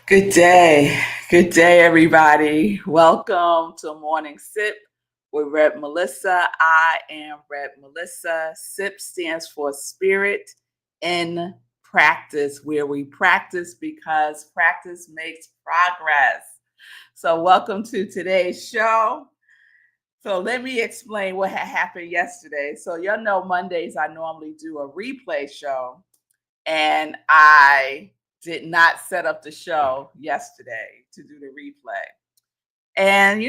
Good day. Good day, everybody. Welcome to Morning Sip with Rev Melissa. I am Rev Melissa. SIP stands for Spirit in Practice, where we practice because practice makes progress. So, welcome to today's show. So, let me explain what had happened yesterday. So, y'all know Mondays I normally do a replay show, and I did not set up the show yesterday to do the replay. And,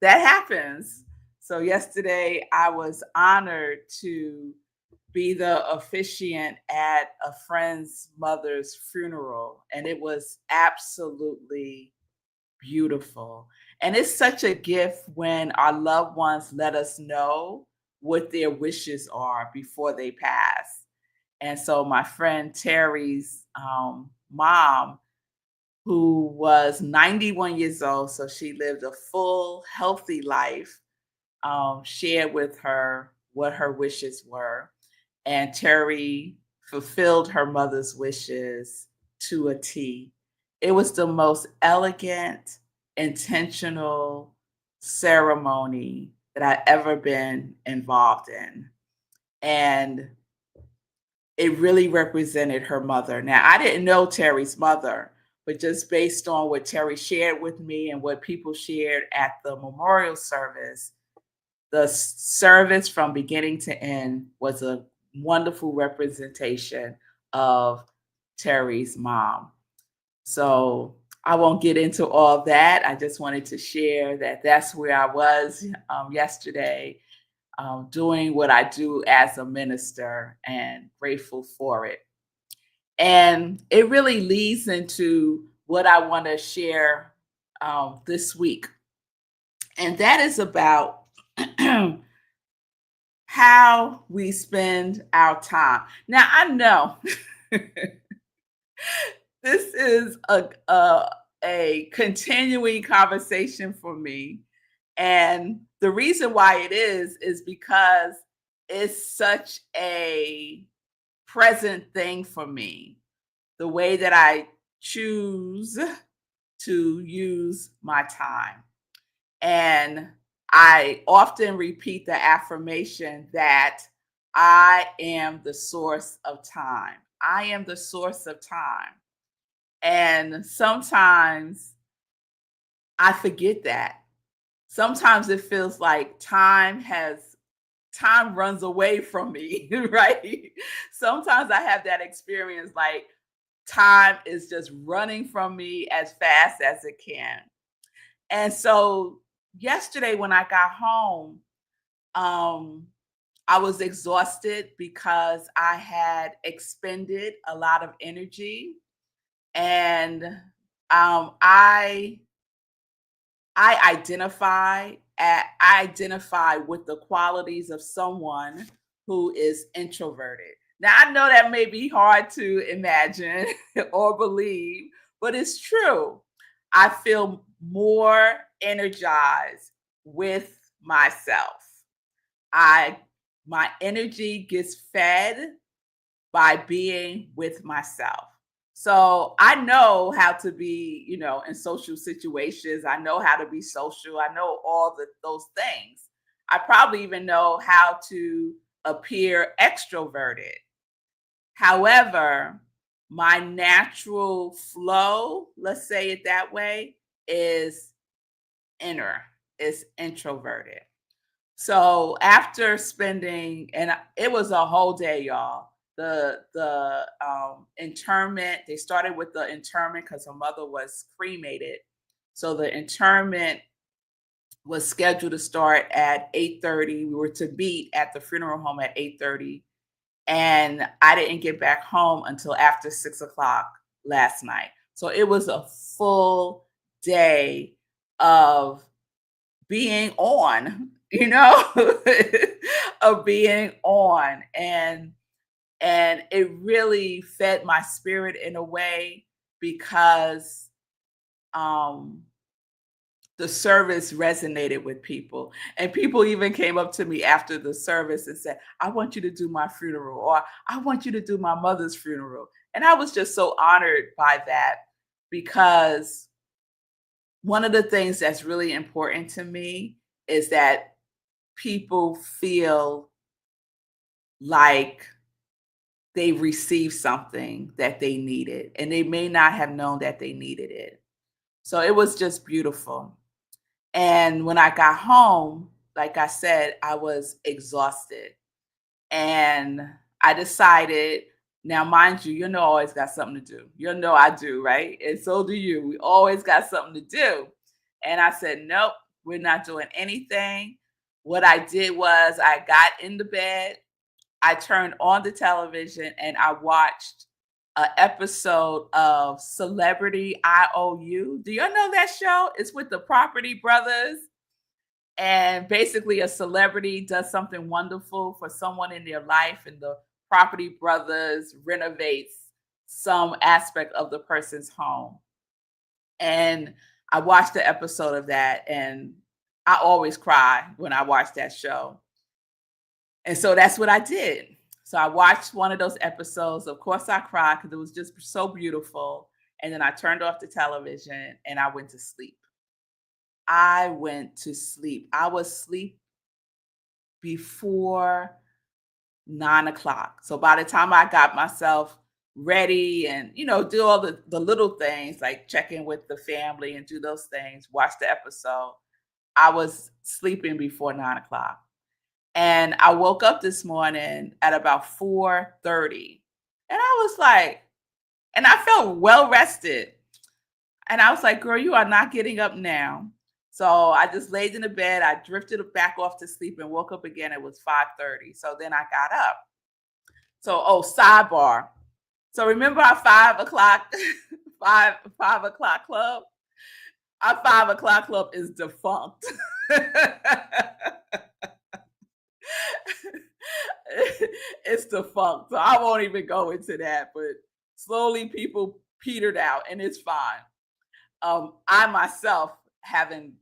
that happens. So, yesterday I was honored to be the officiant at a friend's mother's funeral, and it was absolutely beautiful. And it's such a gift when our loved ones let us know what their wishes are before they pass. And so my friend Terry's mom, who was 91 years old, so she lived a full, healthy life, shared with her what her wishes were. And Terry fulfilled her mother's wishes to a T. It was the most elegant, intentional ceremony that I've ever been involved in. And it really represented her mother. Now, I didn't know Terry's mother, but just based on what Terry shared with me and what people shared at the memorial service, the service from beginning to end was a wonderful representation of Terry's mom. So I won't get into all that. I just wanted to share that that's where I was yesterday, doing what I do as a minister, and grateful for it. And it really leads into what I want to share this week. And that is about how we spend our time. Now, I know this is a continuing conversation for me. And the reason why it is because it's such a present thing for me, the way that I choose to use my time. And I often repeat the affirmation that I am the source of time. I am the source of time. And sometimes I forget that. Sometimes it feels like time runs away from me, right? Sometimes I have that experience like time is just running from me as fast as it can. And so yesterday when I got home, um, I was exhausted because I had expended a lot of energy, and I I identify with the qualities of someone who is introverted. Now I know that may be hard to imagine or believe, but it's true. I feel more energized with myself. I My energy gets fed by being with myself. So I know how to be, in social situations. I know how to be social. I know all those things. I probably even know how to appear extroverted. However, my natural flow, let's say it that way, is inner, is introverted. So after spending, and it was a whole day, y'all. The interment. They started with the interment because her mother was cremated. So the interment was scheduled to start at 8:30. We were to meet at the funeral home at 8:30, and I didn't get back home until after 6 o'clock last night. So it was a full day of being on, of being on. And it really fed my spirit in a way because um the service resonated with people. And people even came up to me after the service and said, I want you to do my funeral, or I want you to do my mother's funeral. And I was just so honored by that because one of the things that's really important to me is that people feel like they received something that they needed, and they may not have known that they needed it. So it was just beautiful. And when I got home, like I said, I was exhausted. And I decided, now mind you, I always got something to do. I do, right? And so do you. We always got something to do. And I said, nope, we're not doing anything. What I did was I got in the bed, I turned on the television, and I watched an episode of Celebrity IOU. Do you know that show? It's with the Property Brothers. And basically, a celebrity does something wonderful for someone in their life, and the Property Brothers renovates some aspect of the person's home. And I watched the episode of that, and I always cry when I watch that show. And so that's what I did. So I watched one of those episodes. Of course, I cried because it was just so beautiful. And then I turned off the television and I went to sleep. I went to sleep. I was asleep before 9 o'clock. So by the time I got myself ready and, do all the little things like check in with the family and do those things, watch the episode, I was sleeping before 9 o'clock. And I woke up this morning at about 4:30. And I was like, and I felt well rested. And I was like, girl, you are not getting up now. So I just laid in the bed. I drifted back off to sleep and woke up again. It was 5:30. So then I got up. So, sidebar. So remember our 5 o'clock, 5 o'clock club? Our 5 o'clock club is defunct. It's defunct. So I won't even go into that. But slowly people petered out, and it's fine. I myself haven't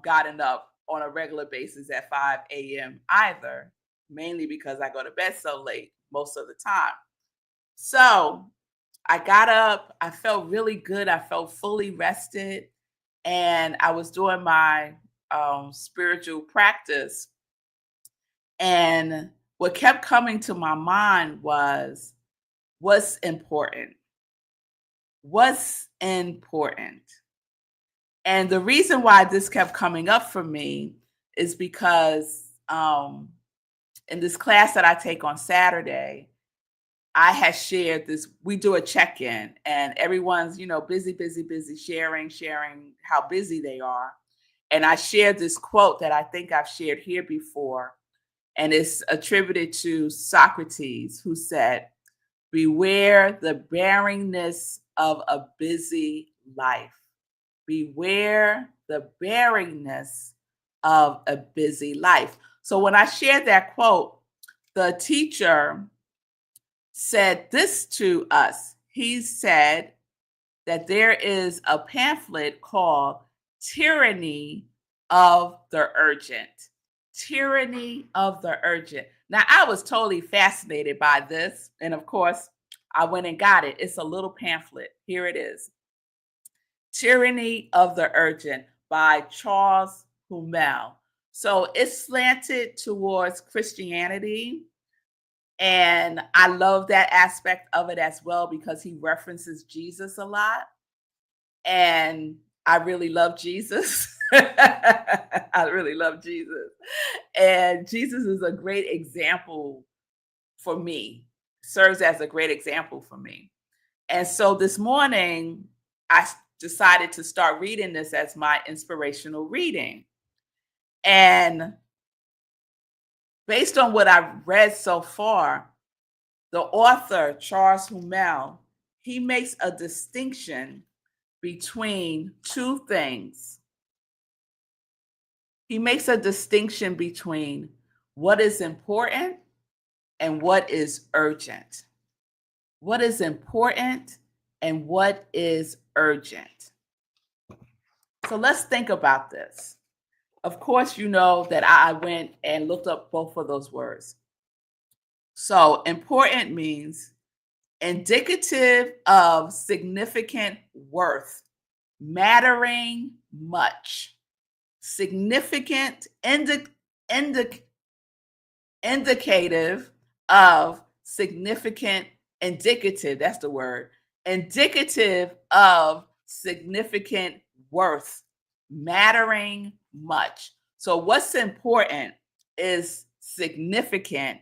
gotten up on a regular basis at 5 a.m. either, mainly because I go to bed so late most of the time. So I got up, I felt really good. I felt fully rested, and I was doing my spiritual practice. And what kept coming to my mind was, what's important? What's important? And the reason why this kept coming up for me is because in this class that I take on Saturday, I had shared this. We do a check-in, and everyone's, busy, busy, busy, sharing how busy they are. And I shared this quote that I think I've shared here before, and it's attributed to Socrates, who said, "Beware the barrenness of a busy life. Beware the barrenness of a busy life." So when I shared that quote, the teacher said this to us. He said that there is a pamphlet called Tyranny of the Urgent. Tyranny of the Urgent. Now, I was totally fascinated by this. And of course, I went and got it. It's a little pamphlet. Here it is. Tyranny of the Urgent by Charles Hummel. So it's slanted towards Christianity. And I love that aspect of it as well because he references Jesus a lot. And I really love Jesus. I really love Jesus. And Jesus is a great example for me, serves as a great example for me. And so this morning, I decided to start reading this as my inspirational reading. And based on what I've read so far, the author, Charles Hummel, he makes a distinction between two things. He makes a distinction between what is important and what is urgent. What is important and what is urgent. So let's think about this. Of course, you know that I went and looked up both of those words. So important means indicative of significant worth, mattering much, significant, indicative of significant, indicative, that's the word, indicative of significant worth, mattering much. So, what's important is significant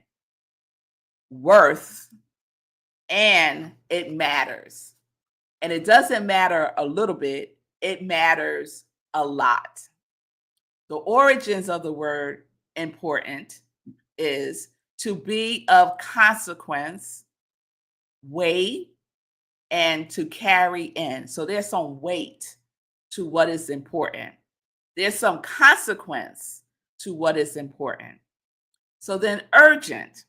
worth, and it matters. And it doesn't matter a little bit, it matters a lot. The origins of the word important is to be of consequence, weigh, and to carry in. So there's some weight to what is important. There's some consequence to what is important. So then urgent.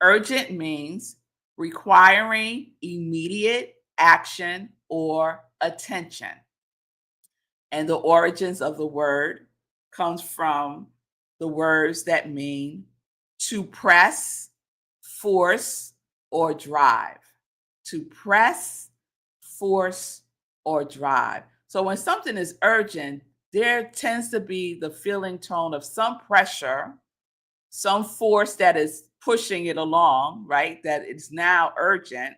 Urgent means requiring immediate action or attention. And the origins of the word comes from the words that mean to press, force, or drive. To press, force, or drive. So when something is urgent, there tends to be the feeling tone of some pressure, some force that is pushing it along, right? That it's now urgent,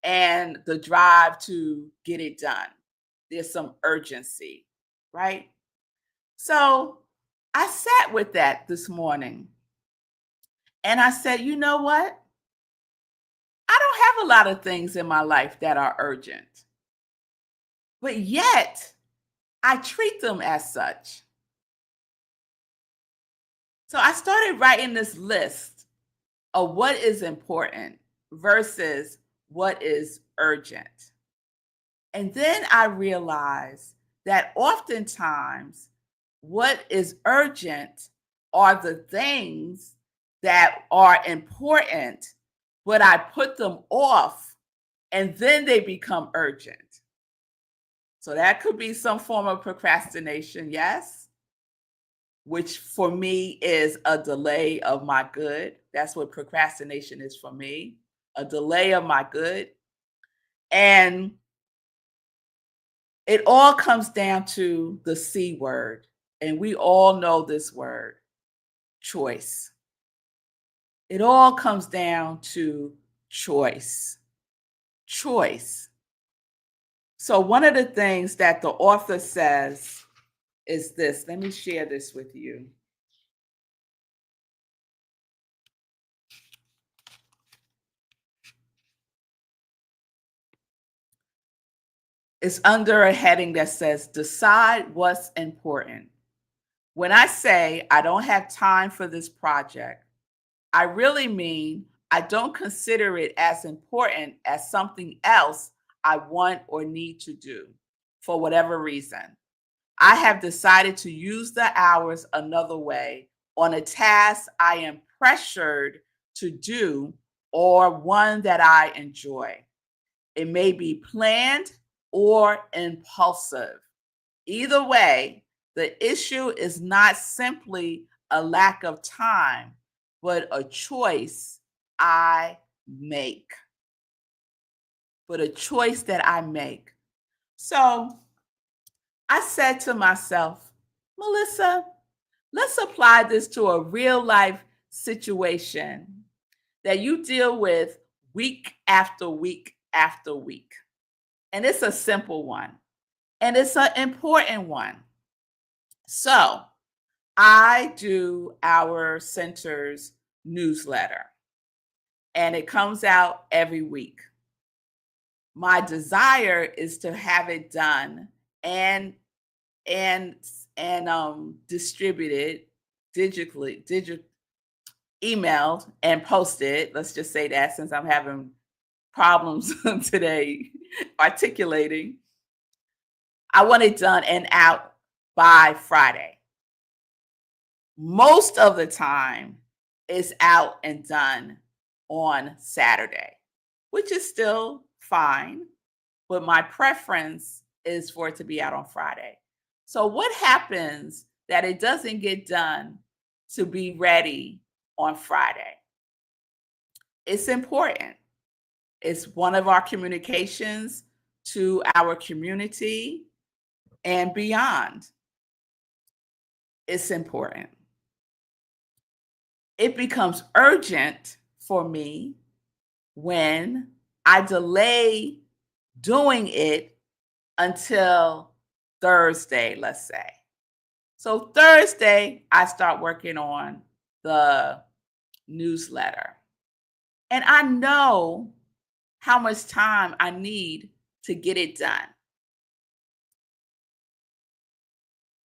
and the drive to get it done. There's some urgency, right? So I sat with that this morning and I said, you know what? I don't have a lot of things in my life that are urgent, but yet I treat them as such. So I started writing this list of what is important versus what is urgent. And then I realized that oftentimes what is urgent are the things that are important, but I put them off and then they become urgent. So that could be some form of procrastination, yes, which for me is a delay of my good. That's what procrastination is for me, a delay of my good. And it all comes down to the C word. And we all know this word, choice. It all comes down to choice. Choice. So one of the things that the author says is this. Let me share this with you. It's under a heading that says, decide what's important. When I say I don't have time for this project, I really mean I don't consider it as important as something else I want or need to do for whatever reason. I have decided to use the hours another way on a task I am pressured to do or one that I enjoy. It may be planned or impulsive. Either way, the issue is not simply a lack of time, but a choice I make. But a choice that I make. So I said to myself, Melissa, let's apply this to a real life situation that you deal with week after week after week. And it's a simple one, and it's an important one. So I do our center's newsletter, and it comes out every week. My desire is to have it done and and distributed digitally, emailed and posted. Let's just say that, since I'm having problems today articulating. I want it done and out by Friday. Most of the time, it's out and done on Saturday, which is still fine, but my preference is for it to be out on Friday. So what happens that it doesn't get done to be ready on Friday? It's important. It's one of our communications to our community and beyond. It's important. It becomes urgent for me when I delay doing it until Thursday, let's say. So Thursday, I start working on the newsletter. And I know how much time I need to get it done.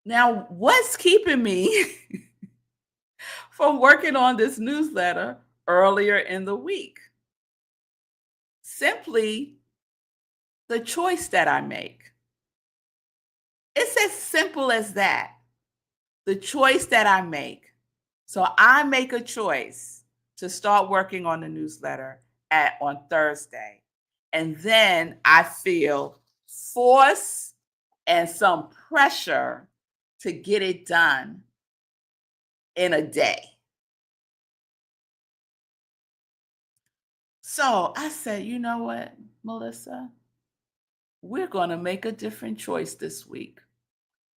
Now, what's keeping me from working on this newsletter earlier in the week? Simply the choice that I make. It's as simple as that. The choice that I make. So I make a choice to start working on the newsletter on Thursday. And then I feel force and some pressure to get it done in a day. So I said, you know what, Melissa? We're going to make a different choice this week.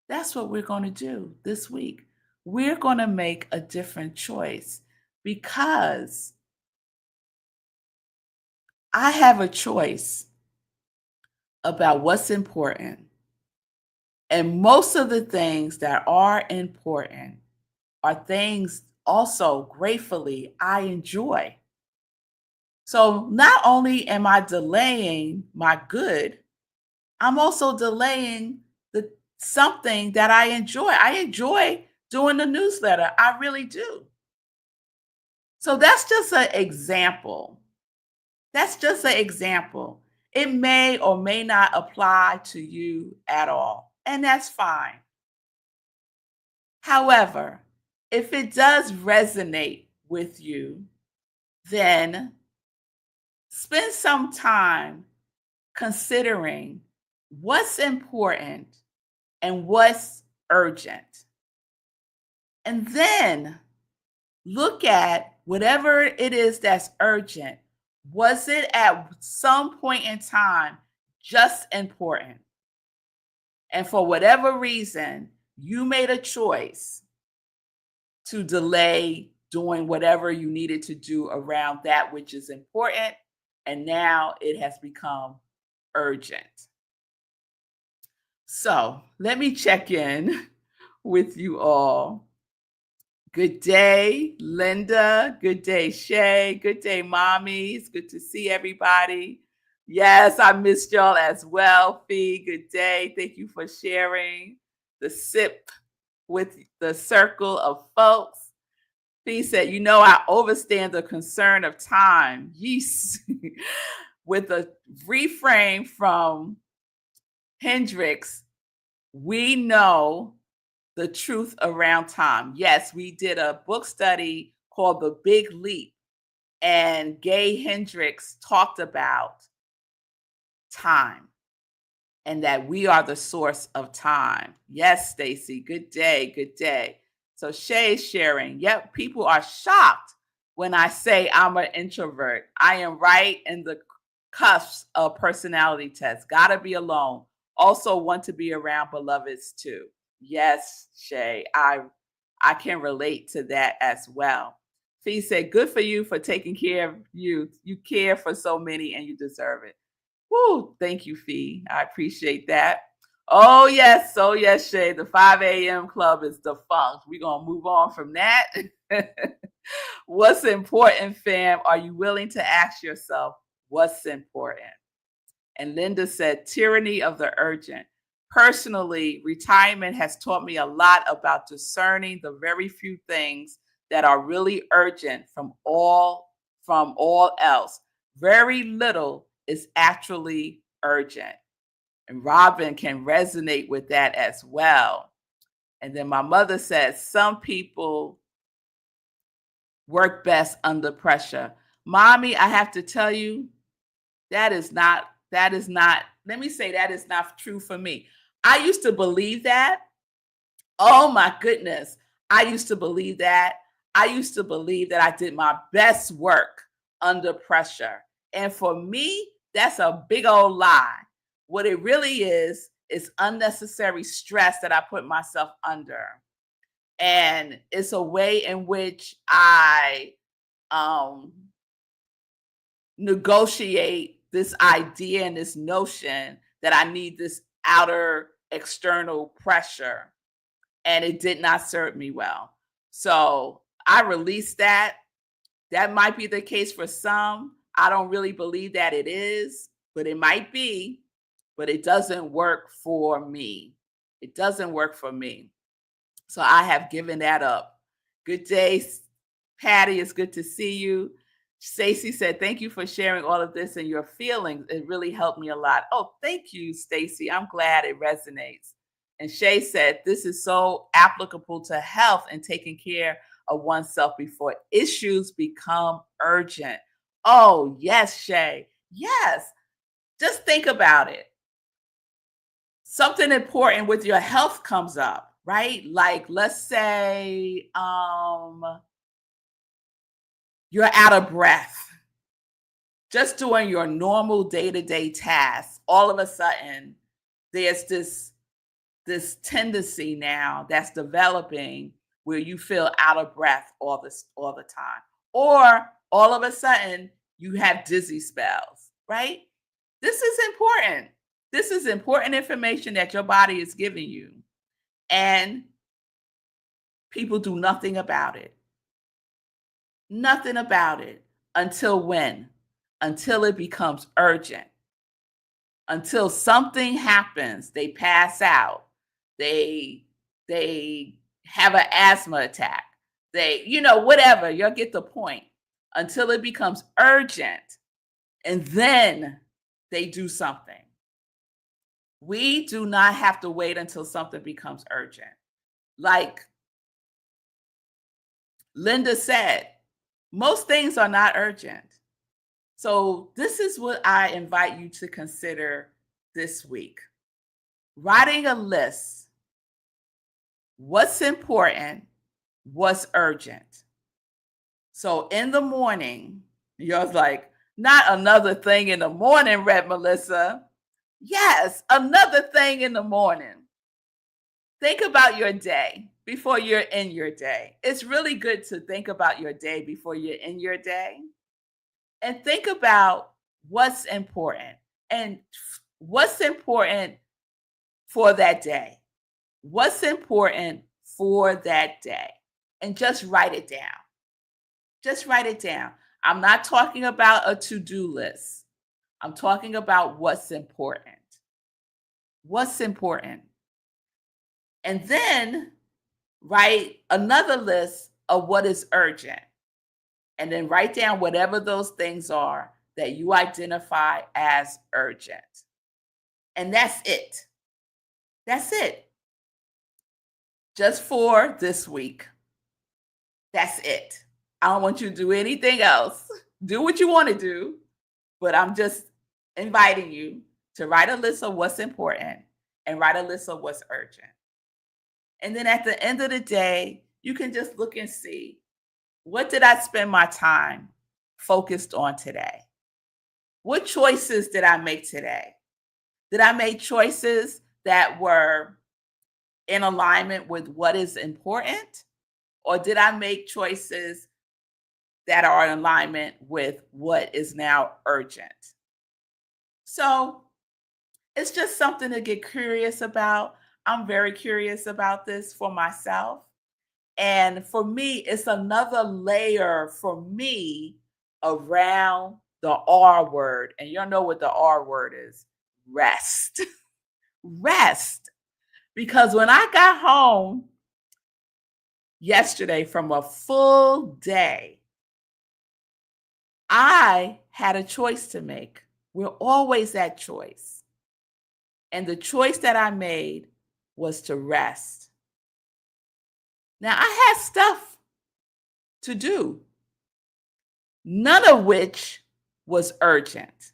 That's what we're going to do this week. We're going to make a different choice because I have a choice about what's important. And most of the things that are important are things also gratefully I enjoy. So not only am I delaying my good, I'm also delaying the something that I enjoy. I enjoy doing the newsletter. I really do. So that's just an example. That's just an example. It may or may not apply to you at all, and that's fine. However, if it does resonate with you, then spend some time considering what's important and what's urgent. And then look at whatever it is that's urgent. Was it at some point in time just important? And for whatever reason, you made a choice to delay doing whatever you needed to do around that which is important. And now it has become urgent. So let me check in with you all. Good day, Linda. Good day, Shay. Good day, mommy. It's good to see everybody. Yes, I missed y'all as well. Fee, good day. Thank you for sharing the sip with the circle of folks. Fee said, you know, I overstand the concern of time. Yes. With a reframe from Hendricks, we know the truth around time. Yes, we did a book study called The Big Leap, and Gay Hendricks talked about time and that we are the source of time. Yes, Stacy, good day, good day. So Shay's sharing, yep, people are shocked when I say I'm an introvert. I am right in the cusp of personality tests. Gotta be alone. Also want to be around beloveds too. Yes, Shay, I can relate to that as well. Fee said, good for you for taking care of you. You care for so many and you deserve it. Woo, thank you, Fee. I appreciate that. Oh, yes, Shay. The 5 a.m. club is defunct. We're going to move on from that. What's important, fam? Are you willing to ask yourself what's important? And Linda said, tyranny of the urgent. Personally, retirement has taught me a lot about discerning the very few things that are really urgent from all else. Very little is actually urgent. And Robin can resonate with that as well. And then my mother said, some people work best under pressure. Mommy, I have to tell you, that is not, let me say that is not true for me. I used to believe that. Oh my goodness. I used to believe that. I used to believe that I did my best work under pressure. And for me, that's a big old lie. What it really is unnecessary stress that I put myself under. And it's a way in which I um, negotiate this idea and this notion that I need this outer external pressure. And it did not serve me well. So I released that. That might be the case for some. I don't really believe that it is, but it might be, but it doesn't work for me. It doesn't work for me. So I have given that up. Good day, Patty. It's good to see you. Stacy said, thank you for sharing all of this and your feelings. It really helped me a lot. Oh, thank you, Stacy. I'm glad it resonates. And Shay said, this is so applicable to health and taking care of oneself before issues become urgent. Oh, yes, Shay. Yes. Just think about it. Something important with your health comes up, right? Like, let's say you're out of breath. Just doing your normal day-to-day tasks, all of a sudden, there's this tendency now that's developing where you feel out of breath all the time. Or all of a sudden, you have dizzy spells, right? This is important. This is important information that your body is giving you. And people do nothing about it. Nothing about it. Until when? Until it becomes urgent. Until something happens, they pass out. They have an asthma attack. Whatever, you'll get the point. Until it becomes urgent. And then they do something. We do not have to wait until something becomes urgent. Like Linda said, most things are not urgent. So this is what I invite you to consider this week. Writing a list. What's important? What's urgent? So in the morning, you're like, not another thing in the morning, Rev Melissa. Yes, another thing in the morning. Think about your day before you're in your day. It's really good to think about your day before you're in your day. And think about what's important and what's important for that day. What's important for that day? And just write it down. Just write it down. I'm not talking about a to-do list. I'm talking about what's important. What's important? And then write another list of what is urgent. And then write down whatever those things are that you identify as urgent. And that's it. That's it. Just for this week. That's it. I don't want you to do anything else. Do what you want to do, but I'm just inviting you to write a list of what's important and write a list of what's urgent. And then at the end of the day, you can just look and see, what did I spend my time focused on today? What choices did I make today? Did I make choices that were in alignment with what is important? Or did I make choices that are in alignment with what is now urgent? So it's just something to get curious about. I'm very curious about this for myself. And for me, it's another layer for me around the R word. And you know what the R word is: rest. Rest. Because when I got home yesterday from a full day, I had a choice to make. We're always at choice. And the choice that I made was to rest. Now, I had stuff to do, none of which was urgent.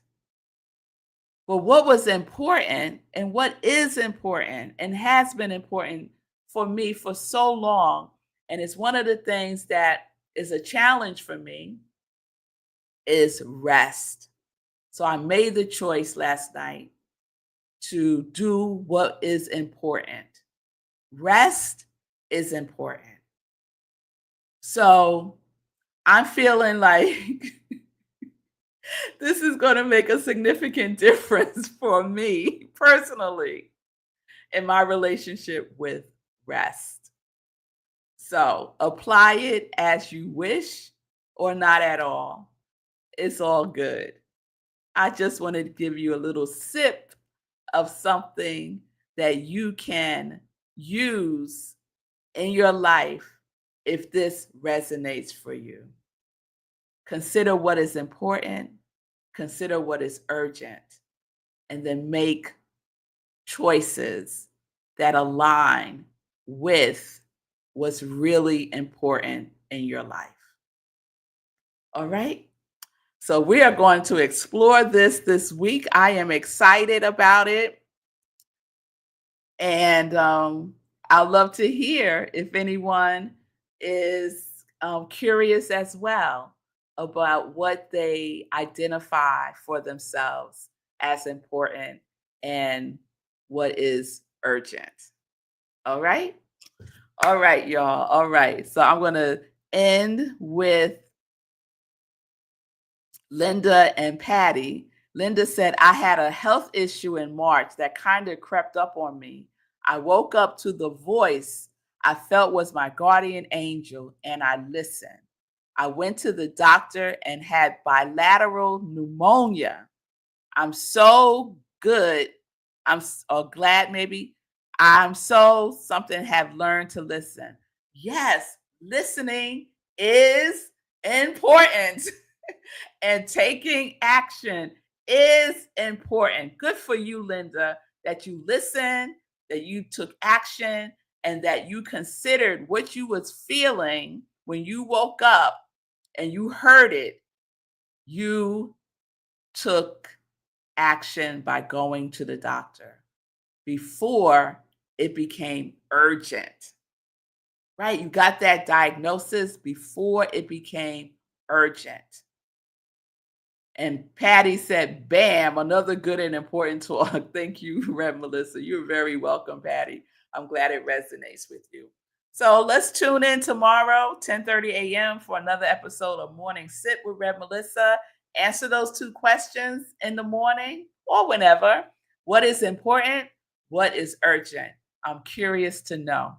But what was important and what is important and has been important for me for so long, and it's one of the things that is a challenge for me, is rest. So I made the choice last night to do what is important. Rest is important. So I'm feeling like this is going to make a significant difference for me personally in my relationship with rest. So apply it as you wish or not at all. It's all good. I just wanted to give you a little sip of something that you can use in your life if this resonates for you. Consider what is important, consider what is urgent, and then make choices that align with what's really important in your life. All right? So we are going to explore this week. I am excited about it. And I'd love to hear if anyone is curious as well about what they identify for themselves as important and what is urgent. All right? All right, y'all. All right. So I'm going to end with Linda and Patty. Linda said, I had a health issue in March that kind of crept up on me. I woke up to the voice I felt was my guardian angel, and I listened. I went to the doctor and had bilateral pneumonia. I'm so good. Or glad maybe. I'm so something have learned to listen. Yes, listening is important. And taking action is important. Good for you, Linda, that you listened, that you took action, and that you considered what you was feeling when you woke up and you heard it. You took action by going to the doctor before it became urgent, right? You got that diagnosis before it became urgent. And Patty said, bam, another good and important talk. Thank you, Rev Melissa. You're very welcome, Patty. I'm glad it resonates with you. So let's tune in tomorrow, 10:30 a.m. for another episode of Morning Sip with Rev Melissa. Answer those 2 questions in the morning or whenever. What is important? What is urgent? I'm curious to know.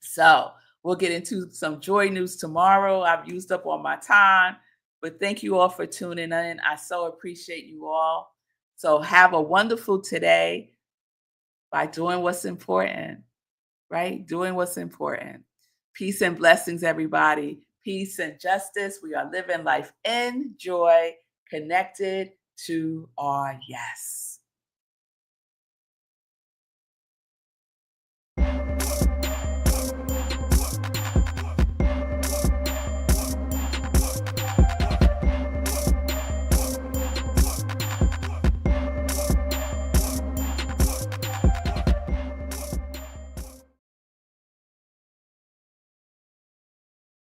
So we'll get into some joy news tomorrow. I've used up all my time. But thank you all for tuning in. I so appreciate you all. So have a wonderful today by doing what's important, right? Doing what's important. Peace and blessings, everybody. Peace and justice. We are living life in joy, connected to our yes.